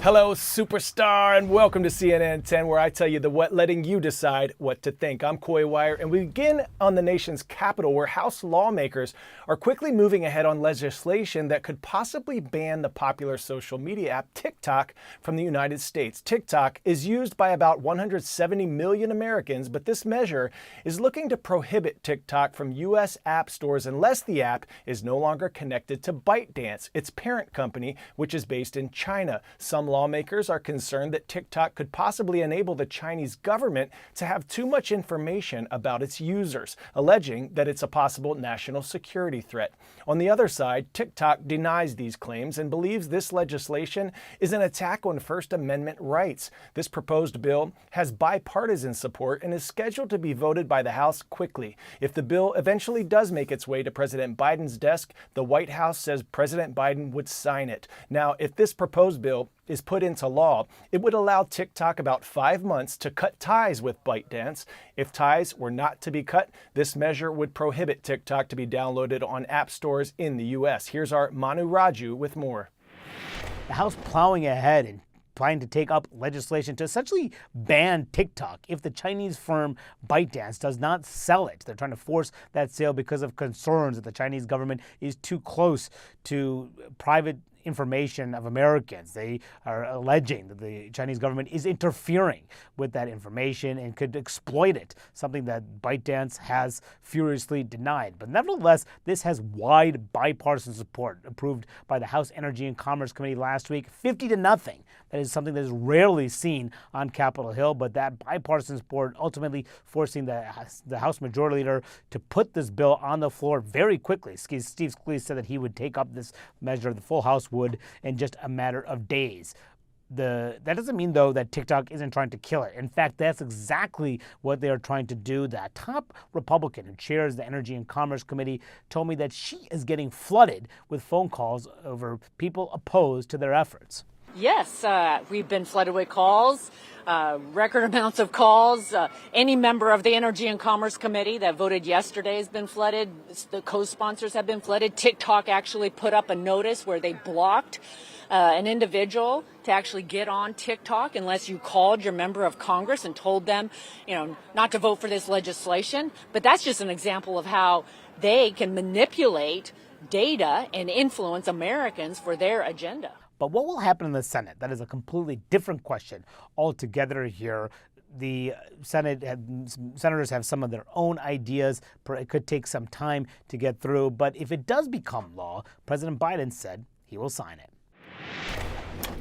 Hello, superstar, and welcome to CNN 10, where I tell you the what, letting you decide what to think. I'm Coy Wire, and we begin on the nation's capital, where House lawmakers are quickly moving ahead on legislation that could possibly ban the popular social media app TikTok from the United States. TikTok is used by about 170 million Americans, but this measure is looking to prohibit TikTok from U.S. app stores unless the app is no longer connected to ByteDance, its parent company, which is based in China. Some lawmakers are concerned that TikTok could possibly enable the Chinese government to have too much information about its users, alleging that it's a possible national security threat. On the other side, TikTok denies these claims and believes this legislation is an attack on First Amendment rights. This proposed bill has bipartisan support and is scheduled to be voted by the House quickly. If the bill eventually does make its way to President Biden's desk, the White House says President Biden would sign it. Now, if this proposed bill is put into law, it would allow TikTok about 5 months to cut ties with ByteDance. If ties were not to be cut, this measure would prohibit TikTok to be downloaded on app stores in the U.S. Here's our Manu Raju with more. The House plowing ahead and planning to take up legislation to essentially ban TikTok if the Chinese firm ByteDance does not sell it. They're trying to force that sale because of concerns that the Chinese government is too close to private information of Americans. They are alleging that the Chinese government is interfering with that information and could exploit it, something that ByteDance has furiously denied. But nevertheless, this has wide bipartisan support, approved by the House Energy and Commerce Committee last week, 50-0. That is something that is rarely seen on Capitol Hill, but that bipartisan support ultimately forcing the House Majority Leader to put this bill on the floor very quickly. Steve Scalise said that he would take up this measure, the full House would, in just a matter of days. That doesn't mean, though, that TikTok isn't trying to kill it. In fact, that's exactly what they are trying to do. That top Republican who chairs the Energy and Commerce Committee told me that she is getting flooded with phone calls over people opposed to their efforts. Yes, we've been flooded with calls, record amounts of calls. Any member of the Energy and Commerce Committee that voted yesterday has been flooded. The co-sponsors have been flooded. TikTok actually put up a notice where they blocked an individual to actually get on TikTok unless you called your member of Congress and told them, not to vote for this legislation. But that's just an example of how they can manipulate data and influence Americans for their agenda. But what will happen in the Senate? That is a completely different question altogether here. The senators have some of their own ideas. It could take some time to get through. But if it does become law, President Biden said he will sign it.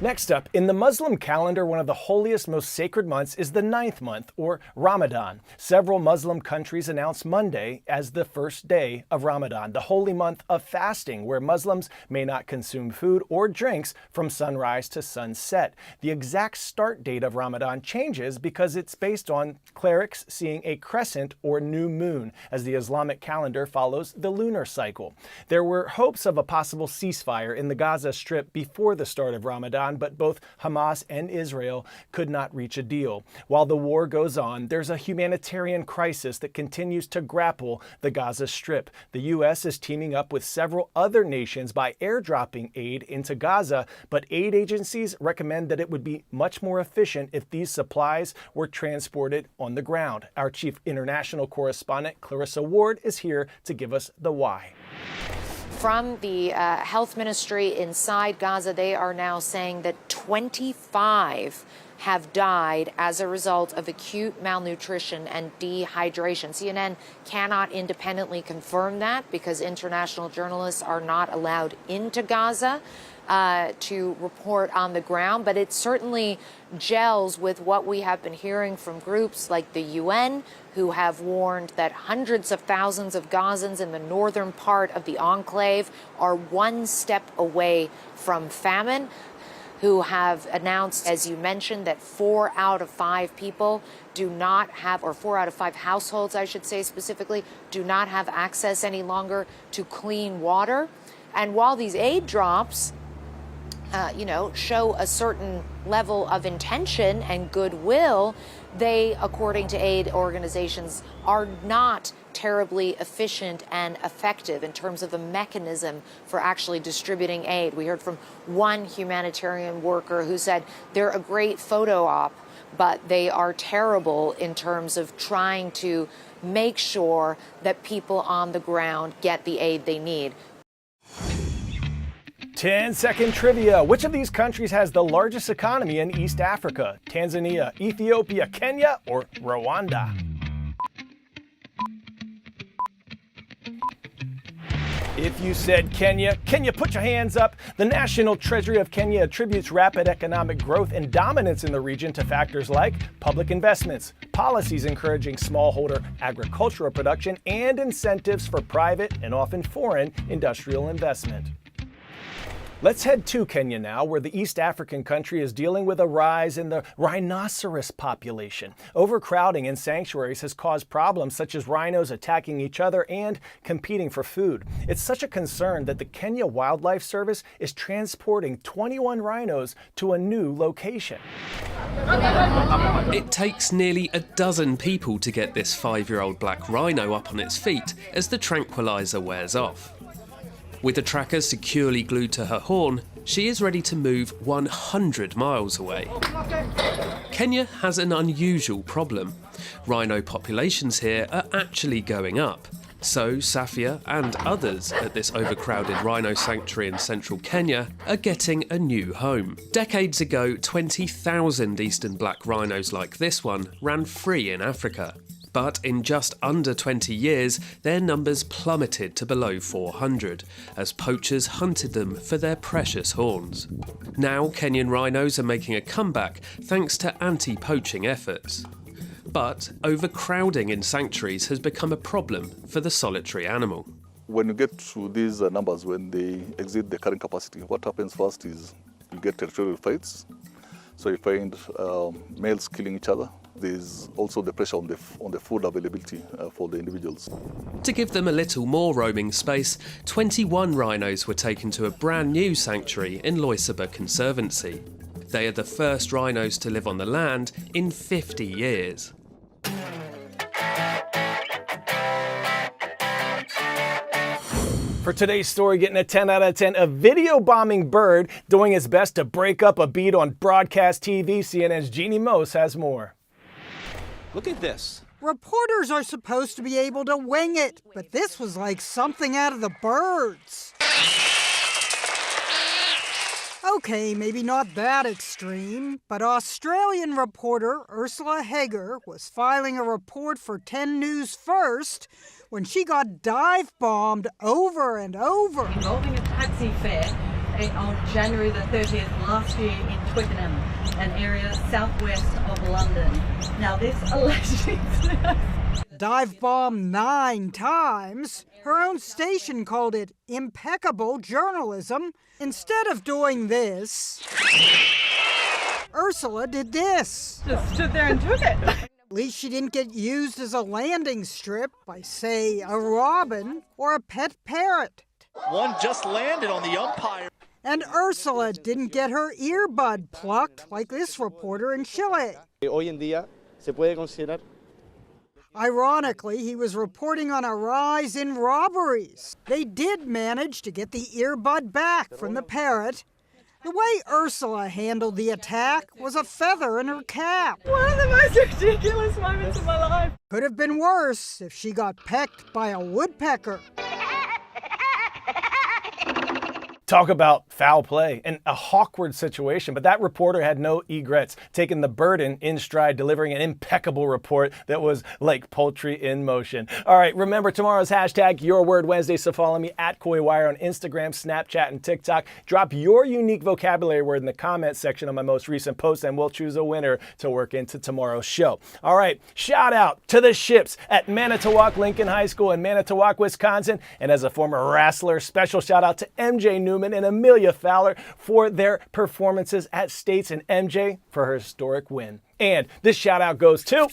Next up, in the Muslim calendar, one of the holiest, most sacred months is the 9th month, or Ramadan. Several Muslim countries announced Monday as the first day of Ramadan, the holy month of fasting, where Muslims may not consume food or drinks from sunrise to sunset. The exact start date of Ramadan changes because it's based on clerics seeing a crescent or new moon, as the Islamic calendar follows the lunar cycle. There were hopes of a possible ceasefire in the Gaza Strip before the start of Ramadan, but both Hamas and Israel could not reach a deal. While the war goes on, there's a humanitarian crisis that continues to grapple the Gaza Strip. The U.S. is teaming up with several other nations by airdropping aid into Gaza, but aid agencies recommend that it would be much more efficient if these supplies were transported on the ground. Our chief international correspondent, Clarissa Ward, is here to give us the why. From the health ministry inside Gaza, they are now saying that 25 have died as a result of acute malnutrition and dehydration. CNN cannot independently confirm that because international journalists are not allowed into Gaza to report on the ground, but it certainly gels with what we have been hearing from groups like the UN, who have warned that hundreds of thousands of Gazans in the northern part of the enclave are one step away from famine, who have announced, as you mentioned, that 4 out of 5 people do not have, or 4 out of 5 households, I should say specifically, do not have access any longer to clean water. And while these aid drops show a certain level of intention and goodwill, they, according to aid organizations, are not terribly efficient and effective in terms of the mechanism for actually distributing aid. We heard from one humanitarian worker who said they're a great photo op, but they are terrible in terms of trying to make sure that people on the ground get the aid they need. 10-second trivia. Which of these countries has the largest economy in East Africa? Tanzania, Ethiopia, Kenya, or Rwanda? If you said Kenya, put your hands up. The National Treasury of Kenya attributes rapid economic growth and dominance in the region to factors like public investments, policies encouraging smallholder agricultural production, and incentives for private and often foreign industrial investment. Let's head to Kenya now, where the East African country is dealing with a rise in the rhinoceros population. Overcrowding in sanctuaries has caused problems such as rhinos attacking each other and competing for food. It's such a concern that the Kenya Wildlife Service is transporting 21 rhinos to a new location. It takes nearly a dozen people to get this 5-year-old black rhino up on its feet as the tranquilizer wears off. With the tracker securely glued to her horn, she is ready to move 100 miles away. Kenya has an unusual problem. Rhino populations here are actually going up. So Safia and others at this overcrowded rhino sanctuary in central Kenya are getting a new home. Decades ago, 20,000 eastern black rhinos like this one ran free in Africa. But in just under 20 years, their numbers plummeted to below 400, as poachers hunted them for their precious horns. Now Kenyan rhinos are making a comeback thanks to anti-poaching efforts. But overcrowding in sanctuaries has become a problem for the solitary animal. When you get to these numbers, when they exceed the current capacity, what happens first is you get territorial fights. So you find males killing each other. There's also the pressure on the food availability for the individuals. To give them a little more roaming space, 21 rhinos were taken to a brand new sanctuary in Loisaba Conservancy. They are the first rhinos to live on the land in 50 years. For today's story, getting a 10 out of 10, a video bombing bird doing its best to break up a beat on broadcast TV. CNN's Jeannie Mose has more. Look at this. Reporters are supposed to be able to wing it, but this was like something out of the birds. Okay, maybe not that extreme, but Australian reporter Ursula Hager was filing a report for 10 News First when she got dive-bombed over and over. Involving a taxi fare on January the 30th last year in Twickenham, an area southwest of London. Now this allegedly Dive-bombed 9 times. Her own station called it impeccable journalism. Instead of doing this, Ursula did this. just stood there and took it. At least she didn't get used as a landing strip by, say, a robin or a pet parrot. One just landed on the umpire. And Ursula didn't get her earbud plucked like this reporter in Chile. Hoy en día se puede considerar. Ironically, he was reporting on a rise in robberies. They did manage to get the earbud back from the parrot. The way Ursula handled the attack was a feather in her cap. One of the most ridiculous moments of my life. Could have been worse if she got pecked by a woodpecker. Talk about foul play and a awkward situation, but that reporter had no egrets, taking the burden in stride, delivering an impeccable report that was like poultry in motion. All right, remember tomorrow's hashtag Your Word Wednesday, so follow me at KoiWire on Instagram, Snapchat, and TikTok. Drop your unique vocabulary word in the comment section of my most recent post, and we'll choose a winner to work into tomorrow's show. All right, shout out to the ships at Manitowoc Lincoln High School in Manitowoc, Wisconsin, and as a former wrestler, special shout out to MJ Newman and Amelia Fowler for their performances at States and MJ for her historic win. And this shout out goes to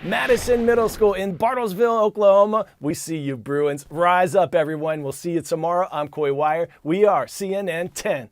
Madison Middle School in Bartlesville, Oklahoma. We see you, Bruins. Rise up, everyone. We'll see you tomorrow. I'm Coy Wire. We are CNN 10.